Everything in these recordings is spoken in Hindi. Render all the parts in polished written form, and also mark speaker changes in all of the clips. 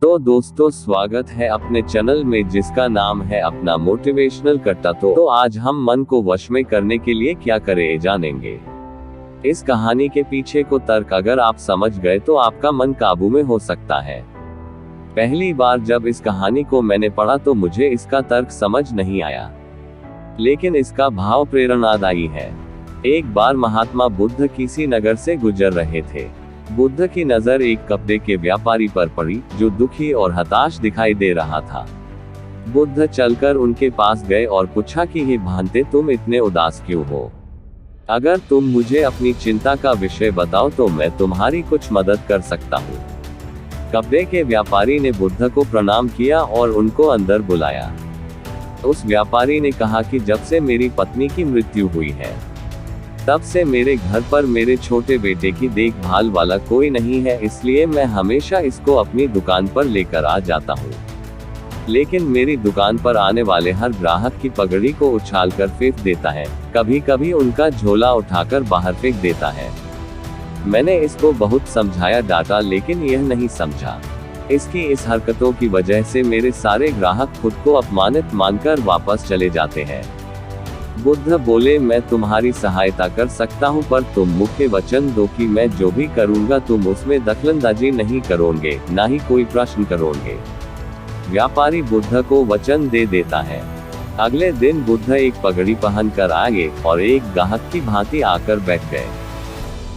Speaker 1: तो दोस्तों, स्वागत है अपने चैनल में जिसका नाम है अपना मोटिवेशनल कट्टा। तो आज हम मन को वश में करने के लिए क्या करें जानेंगे। इस कहानी के पीछे को तर्क अगर आप समझ गए तो आपका मन काबू में हो सकता है। पहली बार जब इस कहानी को मैंने पढ़ा तो मुझे इसका तर्क समझ नहीं आया, लेकिन इसका भाव प्रेरणादायी है। एक बार महात्मा बुद्ध किसी नगर से गुजर रहे थे। बुद्ध की नजर एक कपड़े के व्यापारी पर पड़ी जो दुखी और हताश दिखाई दे रहा था। बुद्ध चलकर उनके पास गए और पूछा कि हे भांते, तुम इतने उदास क्यों हो? अगर तुम मुझे अपनी चिंता का विषय बताओ तो मैं तुम्हारी कुछ मदद कर सकता हूँ। कपड़े के व्यापारी ने बुद्ध को प्रणाम किया और उनको अंदर बुलाया। उस व्यापारी ने कहा कि जब से मेरी पत्नी की मृत्यु हुई है, तब से मेरे घर पर मेरे छोटे बेटे की देखभाल वाला कोई नहीं है, इसलिए मैं हमेशा इसको अपनी दुकान पर लेकर आ जाता हूँ। लेकिन मेरी दुकान पर आने वाले हर ग्राहक की पगड़ी को उछालकर फेंक देता है, कभी कभी उनका झोला उठाकर बाहर फेंक देता है। मैंने इसको बहुत समझाया, डांटा, लेकिन यह नहीं समझा। इसकी इस हरकतों की वजह से मेरे सारे ग्राहक खुद को अपमानित मानकर वापस चले जाते हैं। बुद्ध बोले, मैं तुम्हारी सहायता कर सकता हूँ, पर तुम मुख्य वचन दो कि मैं जो भी करूँगा तुम उसमें दखलंदाजी नहीं करोगे, ना ही कोई प्रश्न करोगे। व्यापारी बुद्ध को वचन दे देता है। अगले दिन बुद्ध एक पगड़ी पहनकर आए और एक ग्राहक की भांति आकर बैठ गए।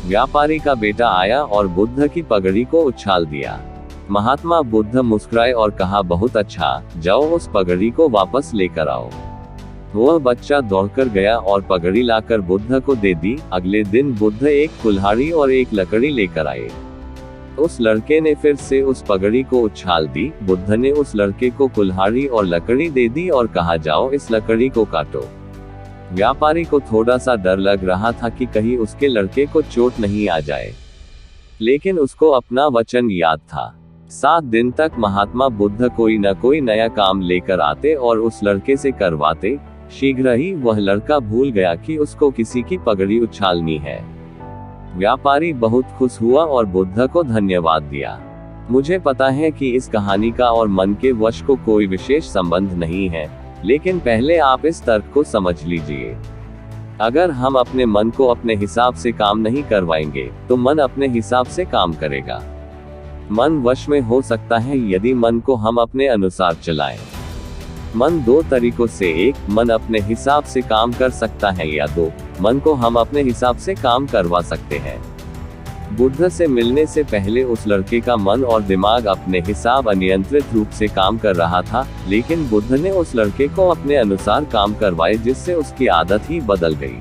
Speaker 1: व्यापारी का बेटा आया और बुद्ध की पगड़ी को उछाल दिया। महात्मा बुद्ध मुस्कुराए और कहा, बहुत अच्छा, जाओ उस पगड़ी को वापस लेकर आओ। वह बच्चा दौड़कर गया और पगड़ी लाकर बुद्ध को दे दी। अगले दिन बुद्ध एक कुल्हाड़ी और एक लकड़ी लेकर आए। उस लड़के ने फिर से उस पगड़ी को उछाल दी। बुद्ध ने उस लड़के को कुल्हाड़ी और लकड़ी दे दी और कहा, जाओ इस लकड़ी को काटो। व्यापारी को थोड़ा सा डर लग रहा था कि कहीं उसके लड़के को चोट नहीं आ जाए, लेकिन उसको अपना वचन याद था। 7 दिन तक महात्मा बुद्ध कोई न कोई नया काम लेकर आते और उस लड़के से करवाते। शीघ्र ही वह लड़का भूल गया कि उसको किसी की पगड़ी उछालनी है। व्यापारी बहुत खुश हुआ और बुद्ध को धन्यवाद दिया। मुझे पता है कि इस कहानी का और मन के वश को कोई विशेष संबंध नहीं है, लेकिन पहले आप इस तर्क को समझ लीजिए। अगर हम अपने मन को अपने हिसाब से काम नहीं करवाएंगे तो मन अपने हिसाब से काम करेगा। मन वश में हो सकता है यदि मन को हम अपने अनुसार चलाएं। मन 2 तरीकों से, 1, मन अपने हिसाब से काम कर सकता है, या 2, मन को हम अपने हिसाब से काम करवा सकते हैं। बुद्ध से मिलने से पहले उस लड़के का मन और दिमाग अपने हिसाब अनियंत्रित रूप से काम कर रहा था, लेकिन बुद्ध ने उस लड़के को अपने अनुसार काम करवाए, जिससे उसकी आदत ही बदल गई।